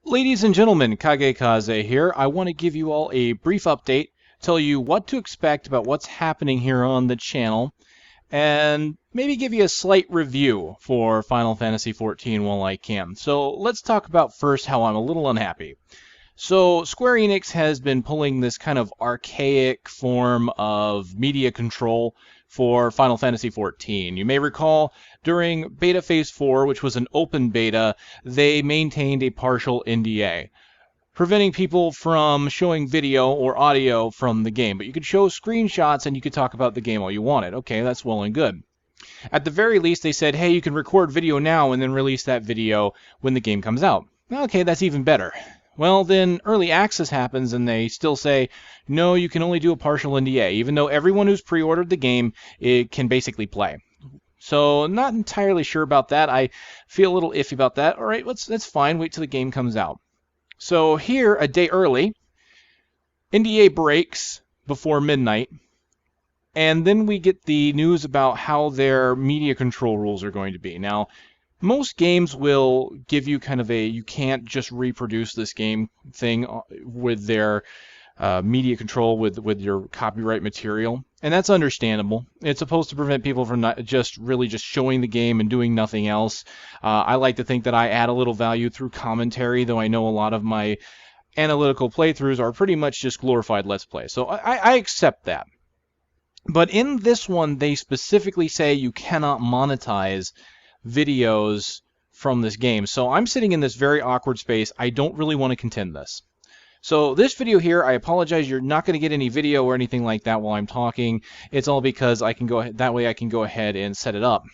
Ladies and gentlemen, KageKaze here. I want to give you all a brief update, tell you what to expect about what's happening here on the channel, and maybe give you a slight review for Final Fantasy XIV while I can. So let's talk about first how I'm a little unhappy. So Square-Enix has been pulling this kind of archaic form of media control for Final Fantasy XIV. You may recall during Beta Phase 4, which was an open beta, they maintained a partial NDA, preventing people from showing video or audio from the game. But you could show screenshots and you could talk about the game all you wanted. Okay, that's well and good. At the very least, they said, hey, you can record video now and then release that video when the game comes out. Okay, that's even better. Well, then early access happens and they still say, no, you can only do a partial NDA, even though everyone who's pre-ordered the game can basically play. So not entirely sure about that. I feel a little iffy about that. All right, that's fine. Wait till the game comes out. So here, a day early, NDA breaks before midnight, and then we get the news about how their media control rules are going to be. Now, most games will give you kind of a you can't just reproduce this game thing with their media control with your copyright material, and that's understandable. It's supposed to prevent people from not just showing the game and doing nothing else. I like to think that I add a little value through commentary, though I know a lot of my analytical playthroughs are pretty much just glorified Let's Play. So I accept that. But in this one, they specifically say you cannot monetize videos from this game. So I'm sitting in this very awkward space. I don't really want to contend this. So this video here, I apologize, you're not going to get any video or anything like that while I'm talking. It's all because I can go ahead, that way I can go ahead and set it up.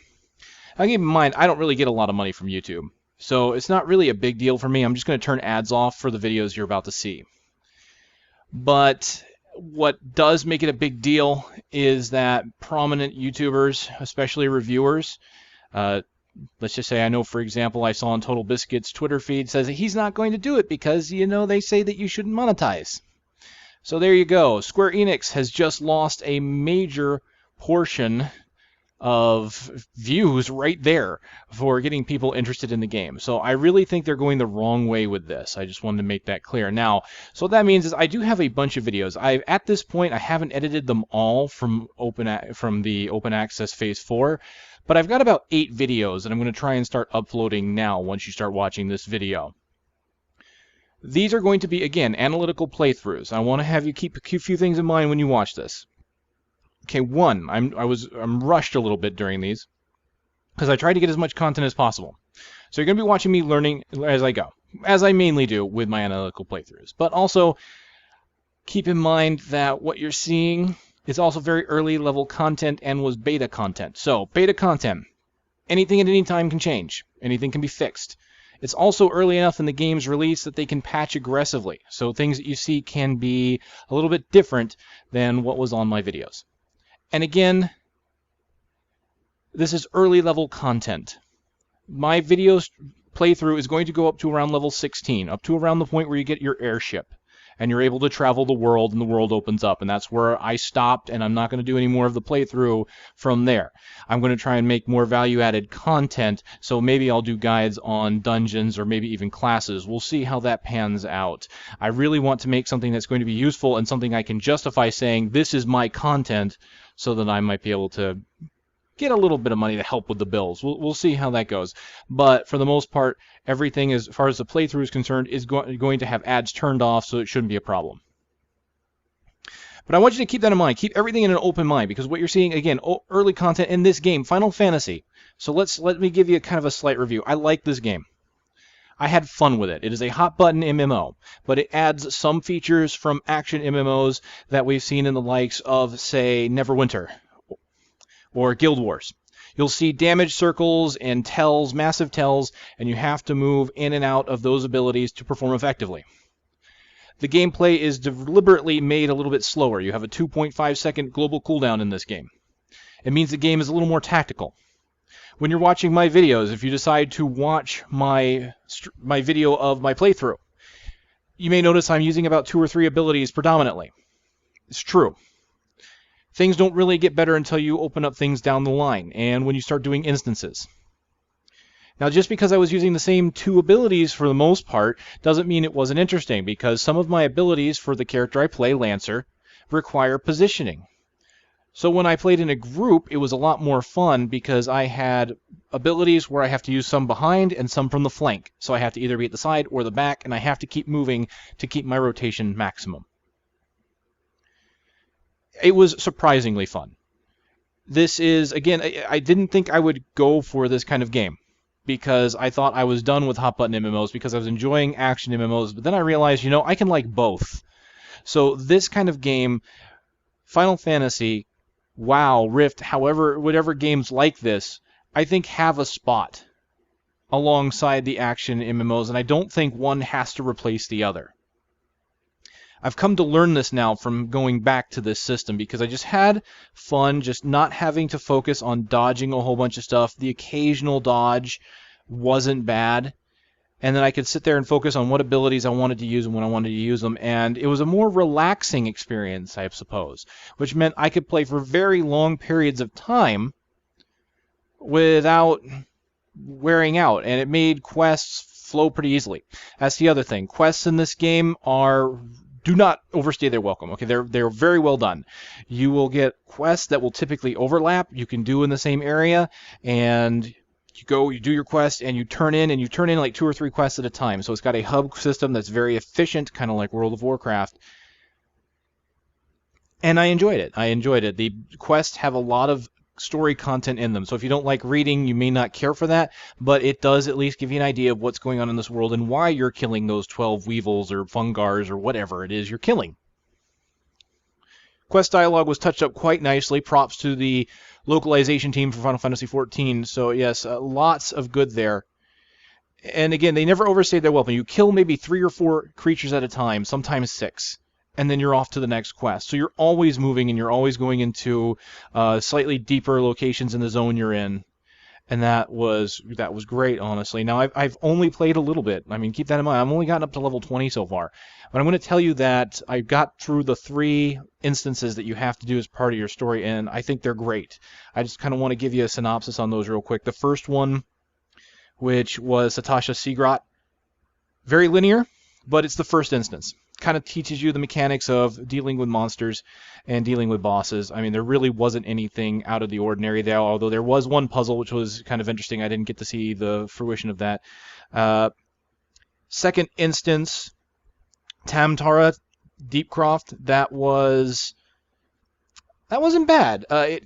Now keep in mind, I don't really get a lot of money from YouTube. So it's not really a big deal for me. I'm just going to turn ads off for the videos you're about to see. But what does make it a big deal is that prominent YouTubers, especially reviewers, let's just say I know, for example, I saw on Total Biscuit's Twitter feed says that he's not going to do it because, you know, they say that you shouldn't monetize. So there you go. Square-Enix has just lost a major portion of views right there for getting people interested in the game. So I really think they're going the wrong way with this. I just wanted to make that clear. Now, so what that means is I do have a bunch of videos. At this point, I haven't edited them all from the Open Access Phase 4. But I've got about 8 videos that I'm going to try and start uploading now once you start watching this video. These are going to be, again, analytical playthroughs. I want to have you keep a few things in mind when you watch this. Okay, one, I'm rushed a little bit during these because I tried to get as much content as possible. So you're going to be watching me learning as I go, as I mainly do with my analytical playthroughs. But also keep in mind that what you're seeing is also very early level content and was beta content. So beta content, anything at any time can change. Anything can be fixed. It's also early enough in the game's release that they can patch aggressively. So things that you see can be a little bit different than what was on my videos. And again, this is early level content. My videos playthrough is going to go up to around level 16, up to around the point where you get your airship. And you're able to travel the world, and the world opens up. And that's where I stopped, and I'm not going to do any more of the playthrough from there. I'm going to try and make more value-added content, so maybe I'll do guides on dungeons or maybe even classes. We'll see how that pans out. I really want to make something that's going to be useful and something I can justify saying, this is my content, so that I might be able to get a little bit of money to help with the bills. We'll see how that goes. But for the most part, everything as far as the playthrough is concerned is going to have ads turned off, so it shouldn't be a problem. But I want you to keep that in mind. Keep everything in an open mind, because what you're seeing, again, early content in this game, Final Fantasy. So let me give you kind of a slight review. I like this game. I had fun with it. It is a hot button MMO, but it adds some features from action MMOs that we've seen in the likes of, say, Neverwinter or Guild Wars. You'll see damage circles and tells, massive tells, and you have to move in and out of those abilities to perform effectively. The gameplay is deliberately made a little bit slower. You have a 2.5 second global cooldown in this game. It means the game is a little more tactical. When you're watching my videos, if you decide to watch my video of my playthrough, you may notice I'm using about 2 or 3 abilities predominantly. It's true. Things don't really get better until you open up things down the line and when you start doing instances. Now, just because I was using the same two abilities for the most part doesn't mean it wasn't interesting, because some of my abilities for the character I play, Lancer, require positioning. So when I played in a group, it was a lot more fun because I had abilities where I have to use some behind and some from the flank. So I have to either be at the side or the back, and I have to keep moving to keep my rotation maximum. It was surprisingly fun. This is, again, I didn't think I would go for this kind of game, because I thought I was done with hot button MMOs because I was enjoying action MMOs, but then I realized, I can like both. So this kind of game, Final Fantasy, WoW, Rift, whatever games like this, I think have a spot alongside the action MMOs, and I don't think one has to replace the other. I've come to learn this now from going back to this system, because I just had fun just not having to focus on dodging a whole bunch of stuff. The occasional dodge wasn't bad, and then I could sit there and focus on what abilities I wanted to use and when I wanted to use them, and it was a more relaxing experience, I suppose, which meant I could play for very long periods of time without wearing out, and it made quests flow pretty easily. That's the other thing. Quests in this game do not overstay their welcome. Okay, they're very well done. You will get quests that will typically overlap. You can do in the same area, and you do your quest, and you turn in like 2 or 3 quests at a time. So it's got a hub system that's very efficient, kind of like World of Warcraft. And I enjoyed it. The quests have a lot of story content in them. So if you don't like reading, you may not care for that, but it does at least give you an idea of what's going on in this world and why you're killing those 12 Weevils or Fungars or whatever it is you're killing. Quest dialogue was touched up quite nicely. Props to the localization team for Final Fantasy XIV. So yes, lots of good there. And again, they never overstayed their welcome. You kill maybe 3 or 4 creatures at a time, sometimes 6. And then you're off to the next quest. So you're always moving, and you're always going into slightly deeper locations in the zone you're in. And that was great, honestly. Now, I've only played a little bit. I mean, keep that in mind. I've only gotten up to level 20 so far. But I'm going to tell you that I got through the 3 instances that you have to do as part of your story, and I think they're great. I just kind of want to give you a synopsis on those real quick. The first one, which was Satasha Seagrot, very linear, but it's the first instance. Kind of teaches you the mechanics of dealing with monsters and dealing with bosses. I mean, there really wasn't anything out of the ordinary there, although there was one puzzle which was kind of interesting. I didn't get to see the fruition of that. Second instance, Tamtara Deepcroft, that wasn't bad.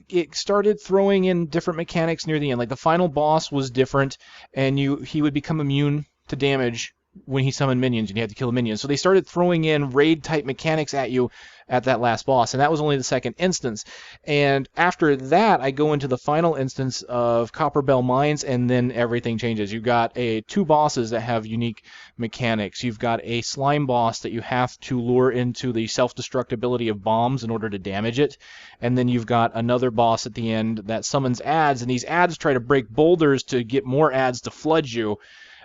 It started throwing in different mechanics near the end. Like the final boss was different, and he would become immune to damage when he summoned minions, and you had to kill the minions. So they started throwing in raid-type mechanics at you at that last boss, and that was only the second instance. And after that, I go into the final instance of Copperbell Mines, and then everything changes. You've got 2 bosses that have unique mechanics. You've got a slime boss that you have to lure into the self-destructibility of bombs in order to damage it. And then you've got another boss at the end that summons adds, and these adds try to break boulders to get more adds to flood you.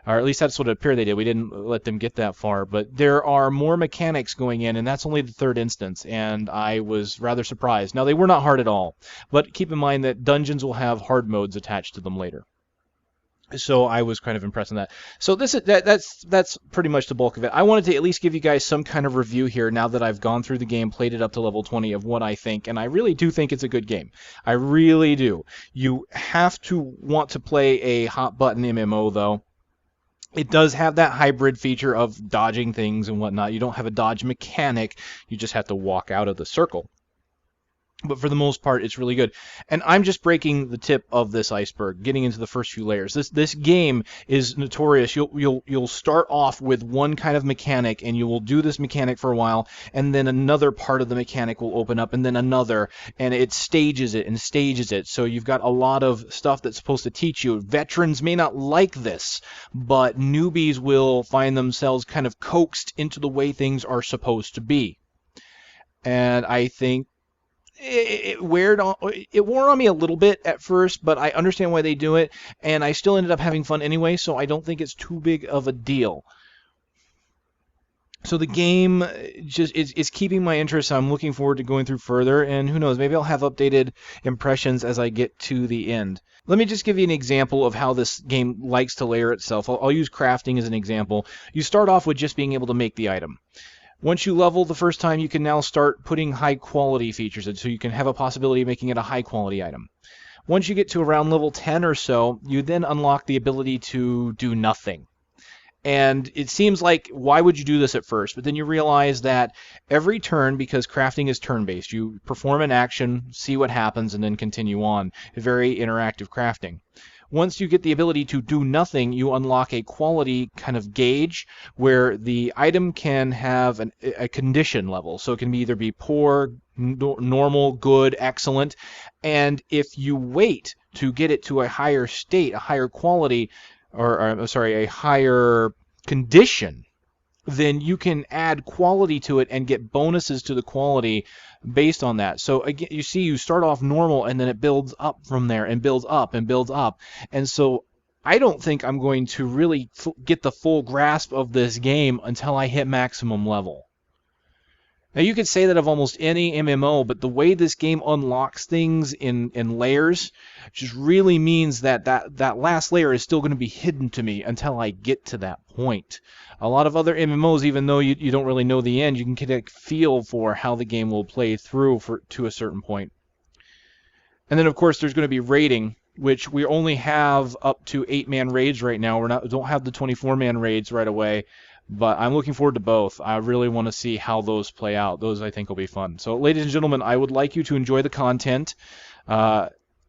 Or at least that's what it appeared they did. We didn't let them get that far. But there are more mechanics going in, and that's only the third instance, and I was rather surprised. Now, they were not hard at all, but keep in mind that dungeons will have hard modes attached to them later. So I was kind of impressed with that. So that's pretty much the bulk of it. I wanted to at least give you guys some kind of review here now that I've gone through the game, played it up to level 20, of what I think, and I really do think it's a good game. I really do. You have to want to play a hot button MMO, though. It does have that hybrid feature of dodging things and whatnot. You don't have a dodge mechanic. You just have to walk out of the circle. But for the most part, it's really good. And I'm just breaking the tip of this iceberg, getting into the first few layers. This game is notorious. You'll start off with one kind of mechanic, and you will do this mechanic for a while, and then another part of the mechanic will open up, and then another, and it stages it and stages it. So you've got a lot of stuff that's supposed to teach you. Veterans may not like this, but newbies will find themselves kind of coaxed into the way things are supposed to be. And I think it wore on me a little bit at first, but I understand why they do it, and I still ended up having fun anyway, so I don't think it's too big of a deal. So the game just is keeping my interest. I'm looking forward to going through further, and who knows, maybe I'll have updated impressions as I get to the end. Let me just give you an example of how this game likes to layer itself. I'll use crafting as an example. You start off with just being able to make the item. Once you level the first time, you can now start putting high quality features in, so you can have a possibility of making it a high quality item. Once you get to around level 10 or so, you then unlock the ability to do nothing. And it seems like, why would you do this at first? But then you realize that every turn, because crafting is turn-based, you perform an action, see what happens, and then continue on. Very interactive crafting. Once you get the ability to do nothing, you unlock a quality kind of gauge where the item can have a condition level. So it can either be poor, normal, good, excellent. And if you wait to get it to a higher state, a higher quality, or sorry, a higher condition, then you can add quality to it and get bonuses to the quality based on that. So again, you see, you start off normal and then it builds up from there and builds up and builds up. And so I don't think I'm going to really get the full grasp of this game until I hit maximum level. Now, you could say that of almost any MMO, but the way this game unlocks things in layers just really means that last layer is still going to be hidden to me until I get to that point. A lot of other MMOs, even though you don't really know the end, you can get a feel for how the game will play through to a certain point. And then, of course, there's going to be raiding, which we only have up to 8-man raids right now. We don't have the 24-man raids right away. But I'm looking forward to both. I really want to see how those play out. Those, I think, will be fun. So, ladies and gentlemen, I would like you to enjoy the content.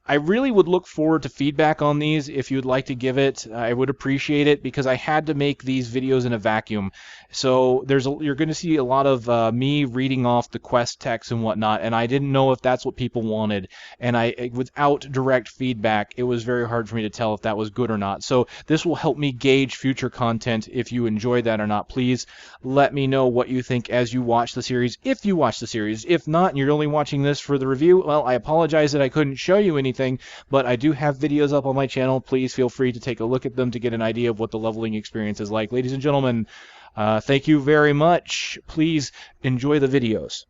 I really would look forward to feedback on these. If you would like to give it, I would appreciate it, because I had to make these videos in a vacuum. So you're going to see a lot of me reading off the quest text and whatnot, and I didn't know if that's what people wanted. And without direct feedback, it was very hard for me to tell if that was good or not. So this will help me gauge future content. If you enjoy that or not, please let me know what you think as you watch the series, if you watch the series. If not, and you're only watching this for the review, well, I apologize that I couldn't show you anything. But I do have videos up on my channel. Please feel free to take a look at them to get an idea of what the leveling experience is like. Ladies and gentlemen, thank you very much. Please enjoy the videos.